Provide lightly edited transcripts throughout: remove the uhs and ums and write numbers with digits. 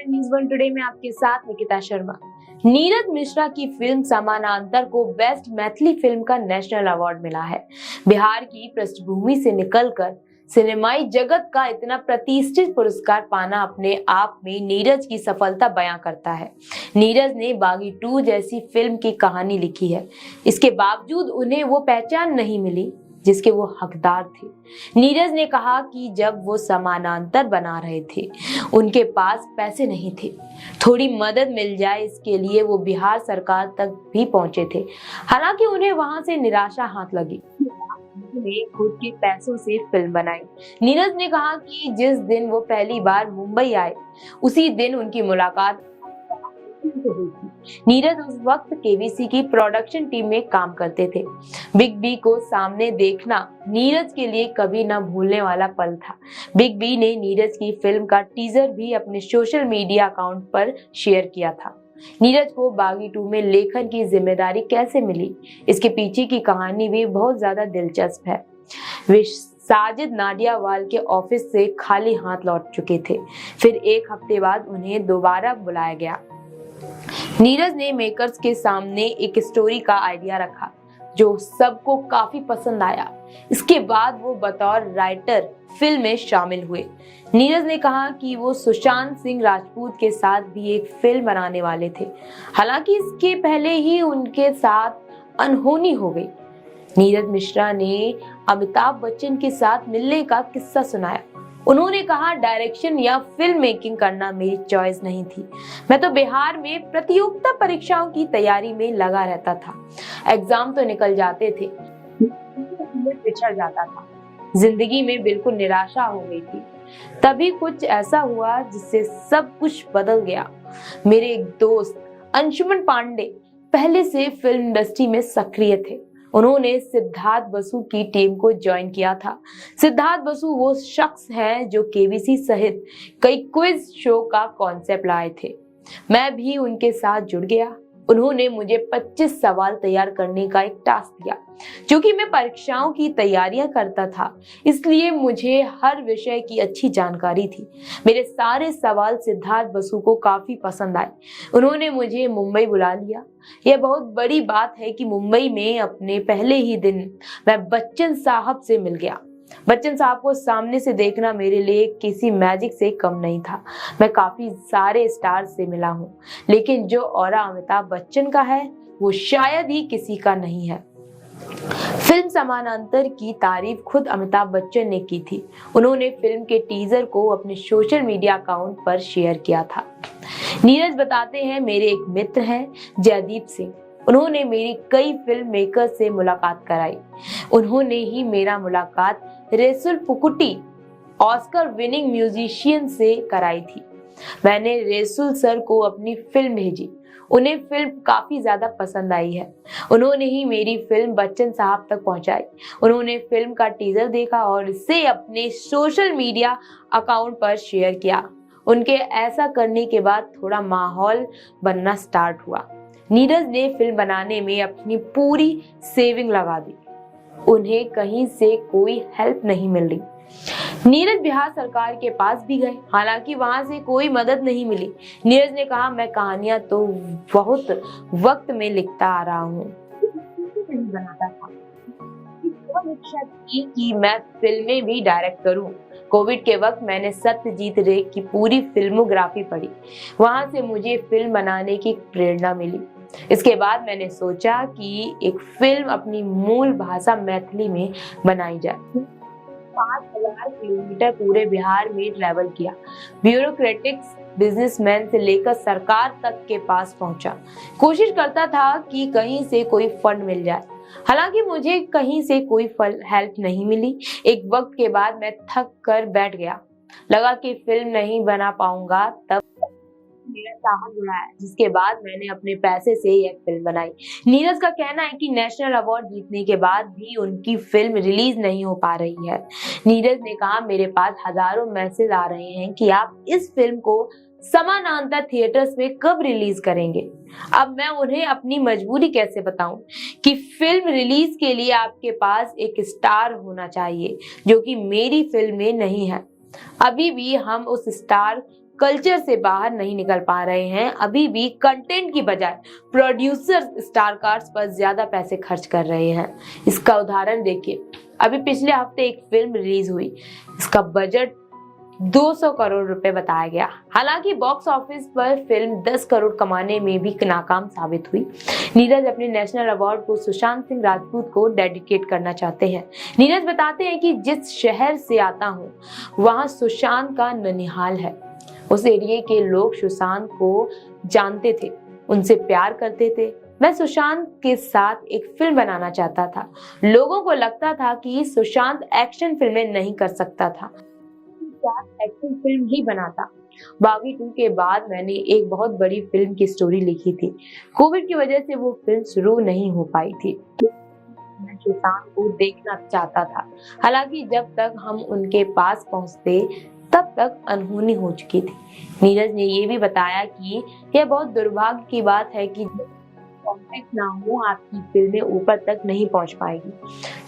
News one today में आपके साथ निकिता शर्मा। नीरज मिश्रा की फिल्म समानांतर को बेस्ट मैथिली फिल्म का नेशनल अवार्ड मिला है। बिहार की पृष्ठभूमि से निकलकर सिनेमाई जगत का इतना प्रतिष्ठित पुरस्कार पाना अपने आप में नीरज की सफलता बयां करता है। नीरज ने बागी 2 जैसी फिल्म की कहानी लिखी है, इसके बावजूद उन्हें वो पहचान नहीं मिली जिसके वो हकदार थे। नीरज ने कहा कि जब वो समानांतर बना रहे थे उनके पास पैसे नहीं थे, थोड़ी मदद मिल जाए इसके लिए वो बिहार सरकार तक भी पहुंचे थे। हालांकि उन्हें वहां से निराशा हाथ लगी। उन्होंने खुद के पैसों से फिल्म बनाई। नीरज ने कहा कि जिस दिन वो पहली बार मुंबई आए उसी दिन उनकी मुलाकात हुई थी। नीरज उस वक्त केबीसी की प्रोडक्शन टीम में काम करते थे। बिग बी को सामने देखना नीरज के लिए कभी न भूलने वाला पल था। बिग बी ने नीरज की फिल्म का टीजर भी अपने सोशल मीडिया अकाउंट पर शेयर किया था। नीरज को बागी 2 में लेखन की जिम्मेदारी कैसे मिली, इसके पीछे की कहानी भी बहुत ज्यादा दिलचस्प है। वे साजिद नाडियावाल के ऑफिस से खाली हाथ लौट चुके थे। फिर एक हफ्ते बाद उन्हें दोबारा बुलाया गया। नीरज ने मेकर्स के सामने एक स्टोरी का आइडिया रखा जो सबको काफी पसंद आया। इसके बाद वो बतौर राइटर फिल्म में शामिल हुए। नीरज ने कहा कि वो सुशांत सिंह राजपूत के साथ भी एक फिल्म बनाने वाले थे, हालांकि इसके पहले ही उनके साथ अनहोनी हो गई। नीरज मिश्रा ने अमिताभ बच्चन के साथ मिलने का किस्सा सुनाया। उन्होंने कहा, डायरेक्शन या फिल्म मेकिंग करना मेरी चॉइस नहीं थी। मैं तो बिहार में प्रतियोगिता परीक्षाओं की तैयारी में लगा रहता था। एग्जाम तो निकल जाते थे, पिछड़ जाता था। जिंदगी में बिल्कुल निराशा हो गई थी। तभी कुछ ऐसा हुआ जिससे सब कुछ बदल गया। मेरे एक दोस्त अंशुमन पांडे पहले से फिल्म इंडस्ट्री में सक्रिय थे। उन्होंने सिद्धार्थ बसु की टीम को ज्वाइन किया था। सिद्धार्थ बसु वो शख्स हैं जो केबीसी सहित कई क्विज शो का कॉन्सेप्ट लाए थे। मैं भी उनके साथ जुड़ गया। उन्होंने मुझे 25 सवाल तैयार करने का एक टास्क दिया। क्योंकि मैं परीक्षाओं की तैयारियां करता था, इसलिए मुझे हर विषय की अच्छी जानकारी थी। मेरे सारे सवाल सिद्धार्थ बसु को काफी पसंद आए। उन्होंने मुझे मुंबई बुला लिया। यह बहुत बड़ी बात है कि मुंबई में अपने पहले ही दिन मैं बच्चन साहब से मिल गया। बच्चन साहब को सामने से देखना मेरे लिए किसी मैजिक से कम नहीं था। मैं काफी सारे स्टार से मिला हूँ, लेकिन जो ऑरा अमिताभ बच्चन का है वो शायद ही किसी का नहीं है। फिल्म समानांतर की तारीफ खुद अमिताभ बच्चन ने की थी। उन्होंने फिल्म के टीजर को अपने सोशल मीडिया अकाउंट पर शेयर किया था। नीरज बताते हैं, मेरे एक मित्र हैं जयदीप सिंह। उन्होंने मेरी कई फिल्म मेकर से मुलाकात कराई। उन्होंने ही मेरा मुलाकात रेसुल पुकुटी ऑस्कर विनिंग म्यूजिशियन से कराई थी। मैंने रेसुल सर को अपनी फिल्म भेजी। उन्हें फिल्म काफी ज्यादा पसंद आई है। उन्होंने ही मेरी फिल्म बच्चन साहब तक पहुंचाई। उन्होंने फिल्म का टीजर देखा और इसे अपने सोशल मीडिया अकाउंट पर शेयर किया। उनके ऐसा करने के बाद थोड़ा माहौल बनना स्टार्ट हुआ। नीरज ने फिल्म बनाने में अपनी पूरी सेविंग लगा दी। उन्हें कहीं से कोई हेल्प नहीं मिल रही। नीरज बिहार सरकार के पास भी गए, हालांकि वहां से कोई मदद नहीं मिली। नीरज ने कहा, मैं कहानियां तो बहुत वक्त में लिखता आ रहा हूँ, नहीं बनाता था। इच्छा थी कि मैं फिल्में भी डायरेक्ट करूं। कोविड के वक्त मैंने सत्यजीत रे की पूरी फिल्मोग्राफी पढ़ी। वहां से मुझे फिल्म बनाने की प्रेरणा मिली। इसके बाद मैंने सोचा कि एक फिल्म अपनी मूल भाषा मैथिली में बनाई जाए। 5,000 किलोमीटर पूरे बिहार में ट्रैवल किया। ब्यूरोक्रेटिक्स बिजनेसमैन से लेकर सरकार तक के पास पहुंचा। कोशिश करता था कि कहीं से कोई फंड मिल जाए। हालांकि मुझे कहीं से कोई हेल्प नहीं मिली। एक वक्त के बाद मैं थक कर बैठ गया। लगा कि फिल्म नहीं बना पाऊंगा। तब मेरा साहब बुलाया, जिसके बाद मैंने अपने पैसे से यह फिल्म बनाई। नीरज का कहना है कि नेशनल अवार्ड जीतने के बाद भी उनकी फिल्म रिलीज नहीं हो पा रही है। नीरज ने कहा, मेरे पास हजारों मैसेज आ रहे हैं कि आप इस फिल्म को समानांतर थिएटर्स में कब रिलीज करेंगे। अब मैं उन्हें अपनी मजबूरी कैसे बताऊं कि फिल्म रिलीज के लिए आपके पास एक स्टार होना चाहिए, जो कि मेरी फिल्म में नहीं है। अभी भी हम उस स्टार कल्चर से बाहर नहीं निकल पा रहे हैं। अभी भी कंटेंट की बजाय प्रोड्यूसर स्टार कास्ट पर ज्यादा पैसे खर्च कर रहे हैं। इसका उदाहरण देखिए, अभी पिछले हफ्ते एक फिल्म रिलीज हुई, इसका बजट 200 करोड़ रुपए बताया गया। हालांकि बॉक्स ऑफिस पर फिल्म 10 करोड़ कमाने में भी नाकाम साबित हुई। नीरज अपने नेशनल अवार्ड को सुशांत सिंह राजपूत को डेडिकेट करना चाहते हैं। नीरज बताते हैं कि जिस शहर से आता हूं वहां सुशांत का ननिहाल है। उस एरिया के लोग सुशांत को जानते थे, उनसे प्यार करते थे। मैं सुशांत के साथ एक फिल्म बनाना चाहता था। लोगों को लगता था कि सुशांत एक्शन फिल्में नहीं कर सकता था, एक्शन फिल्म ही बनाता। बागी 2 के बाद मैंने एक बहुत बड़ी फिल्म की स्टोरी लिखी थी। कोविड की वजह से वो फिल्म शुरू नहीं हो पाई थी। मैं सुशांत को देखना चाहता था। हालांकि जब तक हम उनके पास पहुंचते तब तक अनहोनी हो चुकी थी। नीरज ने ये भी बताया कि यह बहुत दुर्भाग्य की बात है कि कॉन्टेक्ट ना हो, आपकी फिल्में ऊपर तक नहीं पहुंच पाएगी।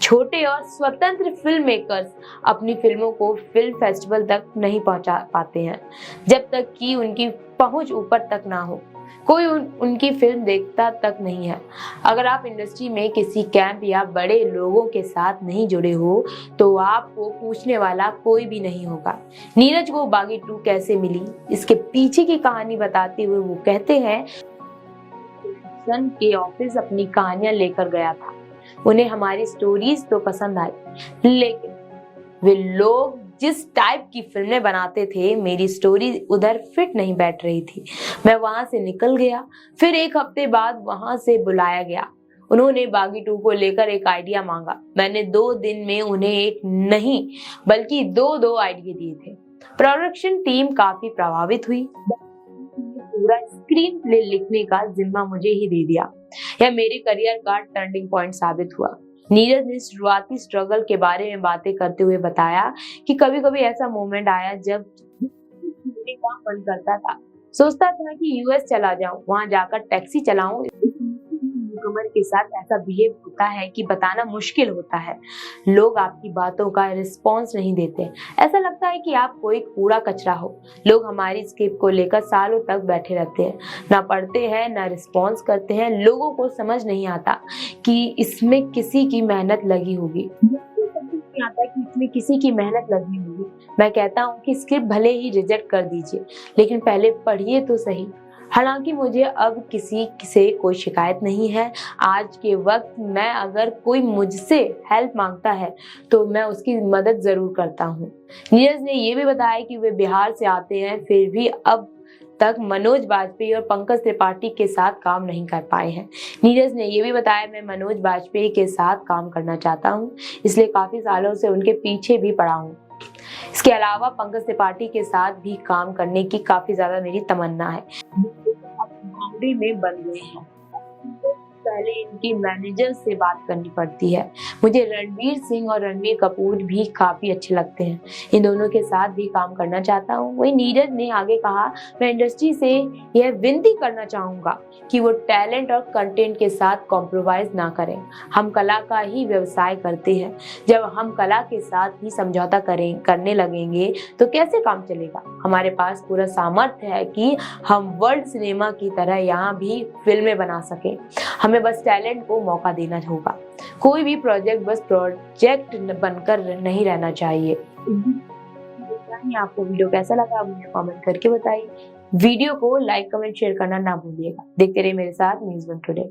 छोटे और स्वतंत्र फिल्म मेकर्स अपनी फिल्मों को फिल्म फेस्टिवल तक नहीं पहुंचा पाते हैं, जब तक कि उनकी पहुंच ऊपर तक ना हो। कोई उनकी फिल्म देखता तक नहीं है। अगर आप इंडस्ट्री में किसी कैंप या बड़े लोगों के साथ नहीं जुड़े हो तो आपको पूछने वाला कोई भी नहीं होगा। नीरज को बागी 2 कैसे मिली, इसके पीछे की कहानी बताते हुए वो कहते हैं, सन के ऑफिस अपनी कहानियां लेकर गया था। उन्हें हमारी स्टोरीज तो पसंद आई, लेकिन वे लोग जिस टाइप की फिल्में बनाते थे, मेरी स्टोरी उधर फिट नहीं बैठ रही थी। मैं वहां से निकल गया। फिर एक हफ्ते बाद वहां से बुलाया गया। उन्होंने बागी 2 को लेकर एक आइडिया मांगा। मैंने 2 दिन में उन्हें एक नहीं बल्कि दो आइडिया दिए थे। प्रोडक्शन टीम काफी प्रभावित हुई। पूरा स्क्रीन प्ले लिखने का जिम्मा मुझे ही दे दिया। यह मेरे करियर का टर्निंग पॉइंट साबित हुआ। नीरज ने शुरुआती स्ट्रगल के बारे में बातें करते हुए बताया कि कभी-कभी ऐसा मोमेंट आया जब घूमने का मन करता था। सोचता था कि यूएस चला जाऊं, वहां जाकर टैक्सी चलाऊं। न्यूकमर के साथ ऐसा बिहेव होता है कि बताना मुश्किल होता है। लोग आपकी बातों का रिस्पॉन्स नहीं देते। ऐसा लगता है कि आप कोई कूड़ा कचरा हो। लोग हमारी स्क्रिप्ट को लेकर सालों तक बैठे रहते हैं, ना पढ़ते हैं ना रिस्पॉन्स करते हैं। लोगों को समझ नहीं आता कि इसमें किसी की मेहनत लगी होगी। आता है कि इसमें किसी की मेहनत लगी होगी। मैं कहता हूँ कि स्क्रिप्ट भले ही रिजेक्ट कर दीजिए, लेकिन पहले पढ़िए तो सही। हालांकि मुझे अब किसी से कोई शिकायत नहीं है। आज के वक्त में अगर कोई मुझसे हेल्प मांगता है तो मैं उसकी मदद जरूर करता हूँ। नीरज ने ये भी बताया कि वे बिहार से आते हैं, फिर भी अब तक मनोज बाजपेयी और पंकज त्रिपाठी के साथ काम नहीं कर पाए हैं। नीरज ने यह भी बताया, मैं मनोज बाजपेयी के साथ काम करना चाहता हूं, इसलिए काफी सालों से उनके पीछे भी पड़ा हूं। इसके अलावा पंकज त्रिपाठी के साथ भी काम करने की काफी ज्यादा मेरी तमन्ना है। बाउंड्री में बन गए हैं। पहले इनकी मैनेजर से बात करनी पड़ती है। मुझे रणवीर सिंह और रणवीर कपूर भी काफी अच्छे लगते हैं। इन दोनों के साथ भी काम करना चाहता हूँ। वही नीरज ने आगे कहा, मैं इंडस्ट्री से यह विनती करना चाहूंगा कि वो टैलेंट और कंटेंट के साथ कॉम्प्रोमाइज ना करें। हम कला का ही व्यवसाय करते हैं। जब हम कला के साथ ही समझौता करने लगेंगे तो कैसे काम चलेगा। हमारे पास पूरा सामर्थ्य है कि हम वर्ल्ड सिनेमा की तरह यहाँ भी फिल्में बना सकें। हमें बस टैलेंट को मौका देना होगा। कोई भी प्रोजेक्ट बस प्रोजेक्ट बनकर नहीं रहना चाहिए। आपको वीडियो कैसा लगा मुझे कमेंट करके बताइए। वीडियो को लाइक कमेंट शेयर करना ना भूलिएगा। देखते रहिए मेरे साथ न्यूज़ 1 टुडे।